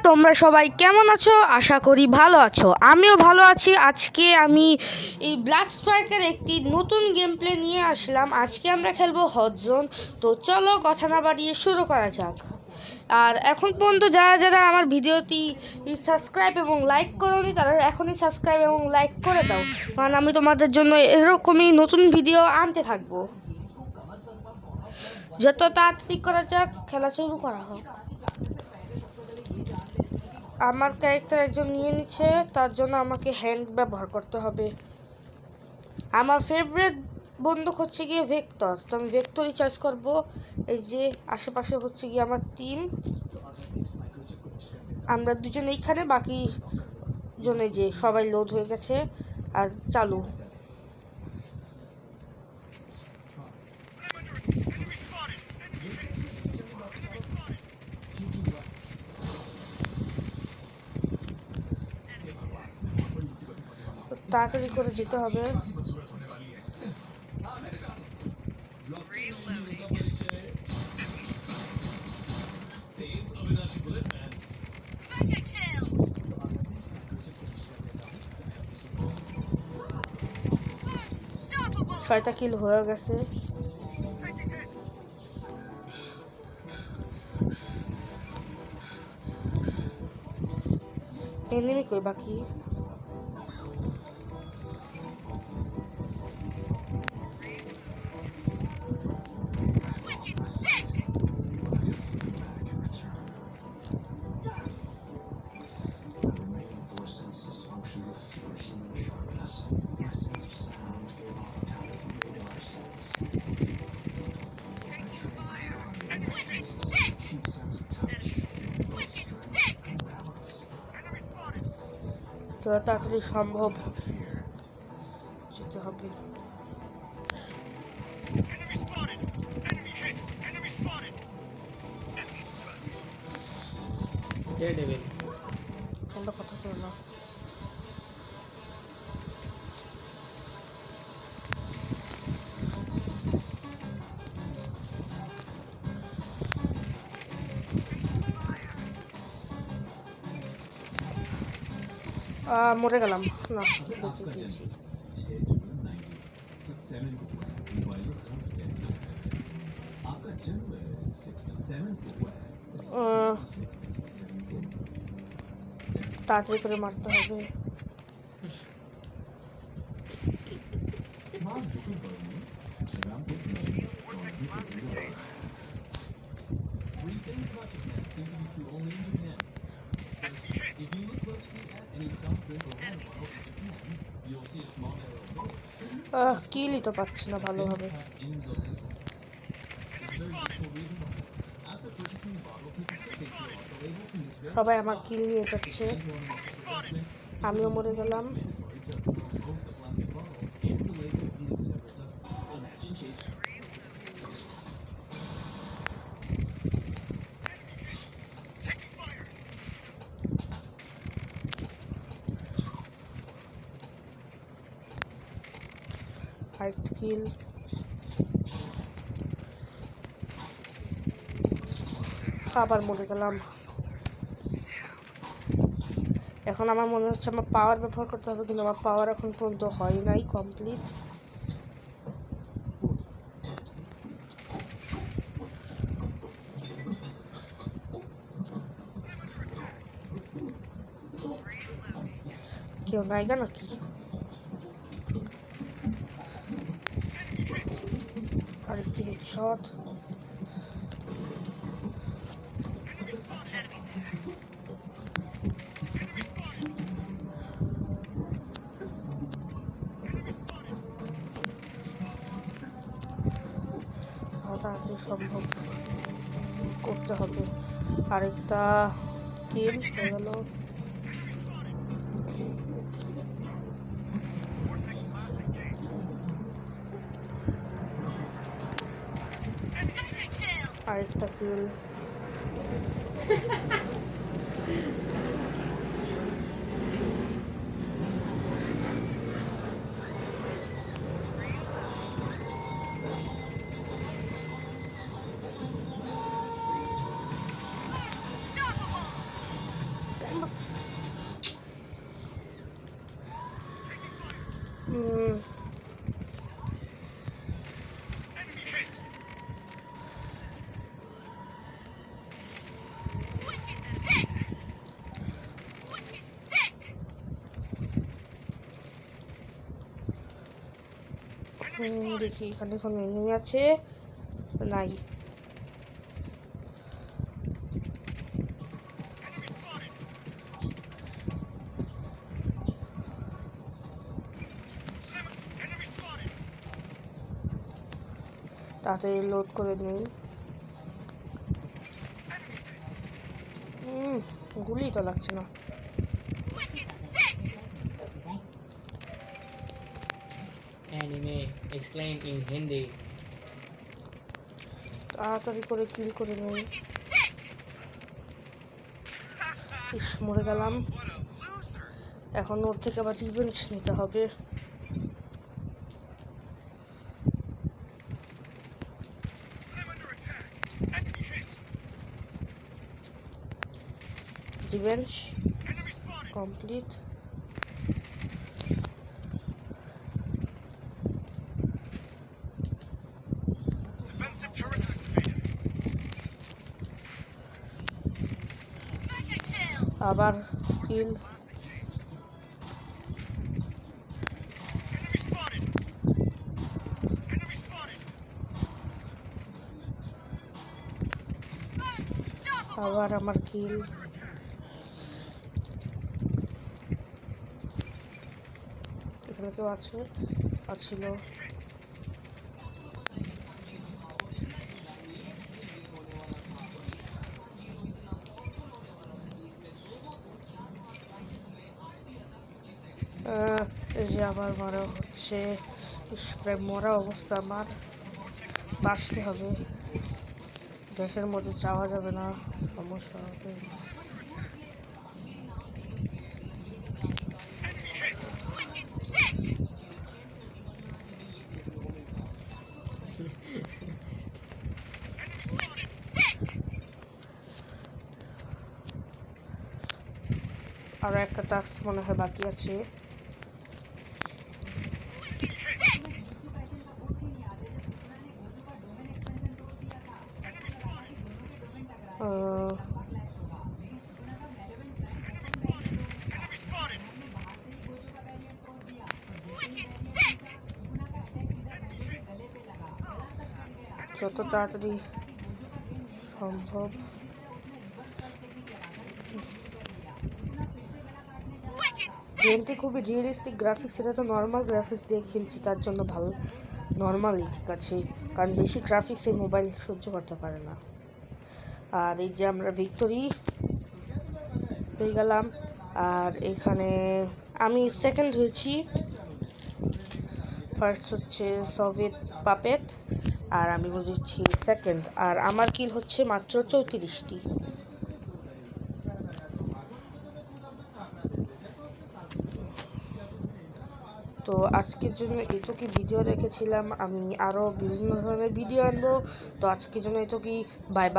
তোমরা সবাই কেমন আছো? আশা করি ভালো আছো। আমিও ভালো আছি। আজকে আমি এই ব্লাড স্ট্রাইকের একটি নতুন গেম প্লে নিয়ে আসলাম। আজকে আমরা খেলবো হট জোন। তো চলো কথা না বাড়িয়ে শুরু করা যাক। আর এখন পর্যন্ত যারা যারা আমার ভিডিওটি সাবস্ক্রাইব এবং লাইক করোনি তারা এখনই সাবস্ক্রাইব এবং লাইক করে দাও, কারণ আমি তোমাদের জন্য এরকমই নতুন ভিডিও আনতে থাকবো। যত তাড়াতাড়ি করা যাক, খেলা শুরু করা হোক। আমার ক্যারেক্টার একজন নিয়ে নিচ্ছে, তার জন্য আমাকে হ্যান্ড ব্যবহার করতে হবে। আমার ফেভারিট বন্দুক হচ্ছে গিয়ে ভেক্টর, তো আমি ভেক্টরই চয়েস করব। এই যে আশেপাশে হচ্ছে গিয়ে আমার টিম, আমরা দুজন এইখানে, বাকি জনে যে সবাই লোড হয়ে গেছে আর চালু। তাড়াতাড়ি করে যেতে হবে। ছয়টা কিল হয়ে গেছে। এনিমি কই বাকি? যত তাড়াতাড়ি সম্ভব যেতে হবে। তোমরা কথা বলো না। মরে গেলাম না, বেঁচে গেছি। তাড়াতাড়ি করে মারতে হবে। কিলই তো পাচ্ছি না ভালোভাবে। সবাই আমার কিল নিয়ে যাচ্ছে, আমিও মরে গেলাম। আরেকটা কিল। আবার মরে গেলাম। এখন আমার মনে হচ্ছে আমার পাওয়ার ব্যবহার করতে হবে, কিন্তু আমার পাওয়ার এখন পর্যন্ত হয় নাই কমপ্লিট। কেউ নাইগা নাকি? আরেকটি হেডশট। তাড়াতাড়ি সম্ভব করতে হবে। আরেকটা কিল হয়ে গেল। আরেকটা কিল। বাস। দেখি এখানে কোনো এনিমি আছে নাই। তাড়াতাড়ি লোড করে নিই। গুলি তো লাগছে না। Anime explained in Hindi. তাড়াতাড়ি করে কিল করে নিই। মরে গেলাম। এখন ওর থেকে আবার রিভেঞ্জ নিতে হবে। Revenge complete. আবার কিল। আবার আমার কিল। এখানে কেউ আছে? আছিল। এই যে আবার মারা হচ্ছে। প্রায় মরা অবস্থা আমার। বাঁচতে হবে। গ্যাসের মধ্যে যাওয়া যাবে না, সমস্যা হবে। আরো একটা টাস্ক মনে হয় বাকি আছে। যত তাড়াতাড়ি সম্ভব। গেমটি খুবই রিয়েলিস্টিক গ্রাফিক্স। এটা তো নর্মাল গ্রাফিক্স দিয়ে খেলছি, তার জন্য ভালো, নর্মালই ঠিক আছে, কারণ বেশি গ্রাফিক্স এই মোবাইল সহ্য করতে পারে না। আর এই যে আমরা ভিক্টোরি পেয়ে গেলাম। আর এখানে আমি সেকেন্ড হয়েছি। ফার্স্ট হচ্ছে সোভিয়েত পাপেট, আর আমি হচ্ছি সেকেন্ড। আর আমার কিল হচ্ছে মাত্র 34টি। তো আজকের জন্য এটুকুই ভিডিও রেখেছিলাম। আমি আরও বিভিন্ন ধরনের ভিডিও আনবো। তো আজকের জন্য এটুকুই। Bye bye.